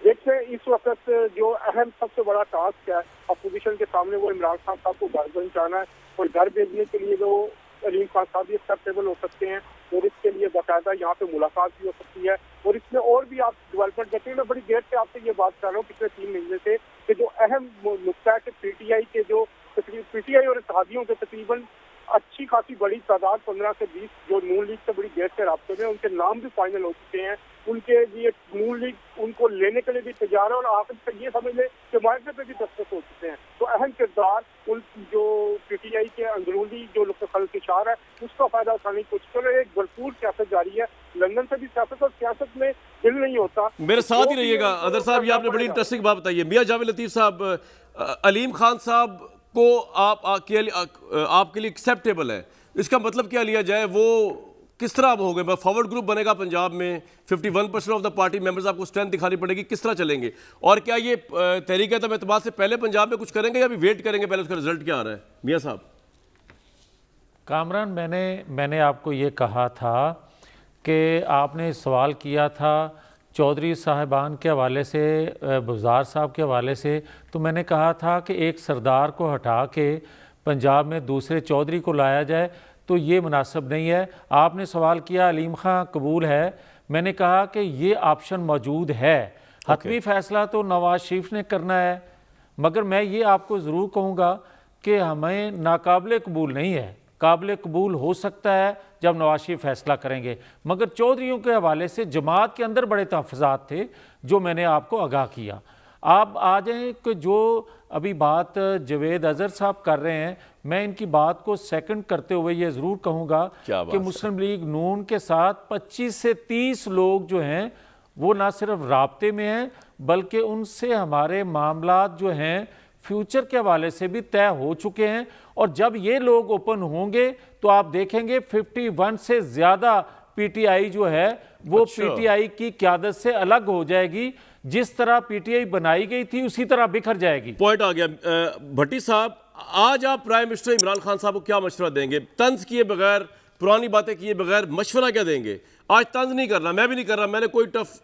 देखें इस वक्त जो अहम सबसे बड़ा टास्क है अपोजिशन के सामने, वो इमरान खान साहब को घर पहुंचाना है, और घर भेजने के लिए वो अलीम खान साहब भी एक्सेप्टेबल हो सकते हैं, और इसके लिए बाकायदा यहाँ पे मुलाकात भी हो सकती है। और इसमें और भी आप डेवलपमेंट देखें, मैं बड़ी देर से आपसे ये बात कर रहा हूँ पिछले 3 महीने से, कि जो अहम नुकता है कि पीटीआई और इत्तेहादियों के तकरीबन अच्छी खासी बड़ी तादाद 15 से 20 जो नून लीग से बड़ी देर से राब्ते में, उनके नाम भी फाइनल हो चुके हैं, उनके लिए नून लीग उनको लेने के लिए भी तैयार है, और आखिर तक ये समझ ले कि मायने पे भी दस्तखत हो चुके हैं। तो अहम किरदार उन जो पीटीआई के अंदरूनी जो खलफिशार है उसका फायदा उठाने की कोशिश कर रहे हैं। एक भरपूर सियासत जारी है लंदन से भी सियासत, और सियासत में दिल नहीं होता। मेरे साथ ही रहिएगा अदर साहब, ये आपने बड़ी इंटरेस्टिंग बात बताई है। मियां जावेद लतीफ साहब, अलीम खान साहब को आपके लिए एक्सेप्टेबल है, इसका मतलब क्या लिया जाए, वो किस तरह हो गए? फॉरवर्ड ग्रुप बनेगा पंजाब में, 51% ऑफ द पार्टी मेंबर्स, आपको स्ट्रेंथ दिखानी पड़ेगी, किस तरह चलेंगे? और क्या ये तहरीक-ए-एतमाद से पहले पंजाब में कुछ करेंगे या अभी वेट करेंगे पहले उसका रिजल्ट क्या आ रहा है? मियां साहब कामरान, मैंने आपको ये कहा था कि आपने सवाल किया था चौधरी साहिबान के हवाले से, बुज़दार साहब के हवाले से, तो मैंने कहा था कि एक सरदार को हटा के पंजाब में दूसरे चौधरी को लाया जाए तो ये मुनासिब नहीं है। आपने सवाल किया अलीम खां कबूल है, मैंने कहा कि ये ऑप्शन मौजूद है, हतमी फ़ैसला तो नवाज शरीफ ने करना है, मगर मैं ये आपको ज़रूर कहूँगा कि हमें नाकाबिल कबूल नहीं है, काबिल कबूल हो सकता है जब नवाज शरीफ फैसला करेंगे। मगर चौधरीयों के हवाले से जमात के अंदर बड़े तहफ़्फ़ुज़ात थे जो मैंने आपको आगाह किया। आप आ जाएँ कि जो अभी बात जवेद अज़हर साहब कर रहे हैं, मैं इनकी बात को सेकंड करते हुए ये ज़रूर कहूँगा कि मुस्लिम लीग नून के साथ 25 से 30 लोग जो हैं वो ना सिर्फ राब्ते में हैं, बल्कि उनसे हमारे मामलात जो हैं फ्यूचर के हवाले से भी तय हो चुके हैं। और जब ये लोग ओपन होंगे तो आप देखेंगे 51 से ज़्यादा पीटीआई जो है वो पीटीआई की क़यादत से अलग हो जाएगी। जिस तरह पीटीआई बनाई गई थी उसी तरह बिखर जाएगी। पॉइंट आ गया। भट्टी साहब, आज आप प्राइम मिनिस्टर इमरान खान साहब को क्या मशवरा देंगे? तंज किए बगैर, पुरानी बातें किए बगैर मशवरा क्या देंगे? आज तंज नहीं करना, मैं भी नहीं कर रहा, मैंने कोई टफ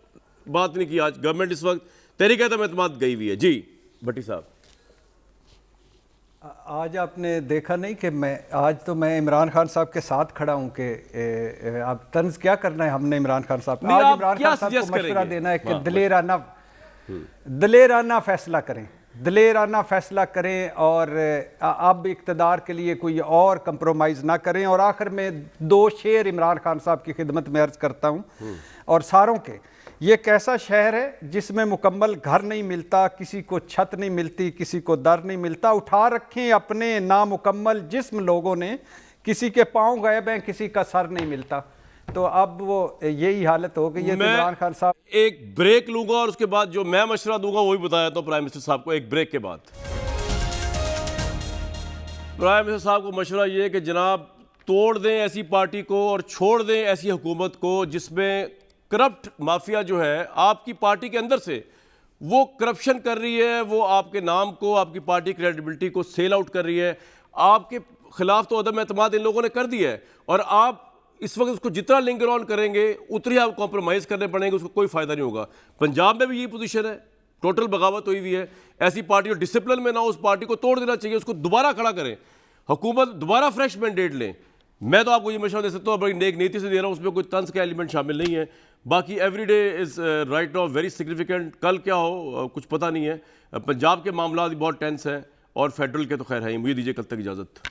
बात नहीं की। आज गवर्नमेंट इस वक्त तहरीक-ए-एतमाद गई हुई है। जी भट्टी साहब। आज आपने देखा नहीं कि मैं इमरान खान साहब के साथ खड़ा हूं कि आप तंज क्या करना है हमने इमरान खान साहब नहीं, आज आप इमरान क्या खान साहब को suggest मशवरा करेंगे? देना है कि हाँ, दिलेराना फैसला करें, दिलेराना फैसला करें और अब इक़्तिदार के लिए कोई और कंप्रोमाइज़ ना करें। और आखिर में 2 शेर इमरान खान साहब की खिदमत में अर्ज़ करता हूँ और सारों के, ये कैसा शहर है जिसमें मुकम्मल घर नहीं मिलता, किसी को छत नहीं मिलती, किसी को दर नहीं मिलता, उठा रखें अपने नामुकम्मल जिस्म लोगों ने, किसी के पाँव गायब हैं, किसी का सर नहीं मिलता। तो अब वो यही हालत हो गई है। तो इमरान खान साहब, एक ब्रेक लूंगा और उसके बाद जो मैं मशवरा दूंगा वो भी बताया तो प्राइम मिनिस्टर साहब को एक ब्रेक के बाद। प्राइम मिनिस्टर साहब को मशवरा ये है कि जनाब तोड़ दें ऐसी पार्टी को और छोड़ दें ऐसी हुकूमत को जिसमें करप्ट माफिया जो है आपकी पार्टी के अंदर से वो करप्शन कर रही है, वो आपके नाम को, आपकी पार्टी क्रेडिबिलिटी को सेल आउट कर रही है। आपके खिलाफ तो अदम एतमाद इन लोगों ने कर दिया है और आप इस वक्त उसको जितना लिंगर ऑन करेंगे उतनी आप कॉम्प्रोमाइज़ करने पड़ेंगे, उसको कोई फ़ायदा नहीं होगा। पंजाब में भी यही पोजीशन है, टोटल बगावत हुई हुई है। ऐसी पार्टी जो डिसिप्लिन में ना हो उस पार्टी को तोड़ देना चाहिए, उसको दोबारा खड़ा करें, हुकूमत दोबारा फ्रेश मैंडेट लें। मैं तो आपको ये मशवरा दे सकता हूँ, बड़ी नेक नीति से दे रहा हूँ, उसमें कोई तंज का एलिमेंट शामिल नहीं है। बाकी every day is right now very significant. कल क्या हो कुछ पता नहीं है। पंजाब के मामला बहुत टेंस हैं और फेडरल के तो खैर है ही। मुझे दीजिए कल तक इजाज़त।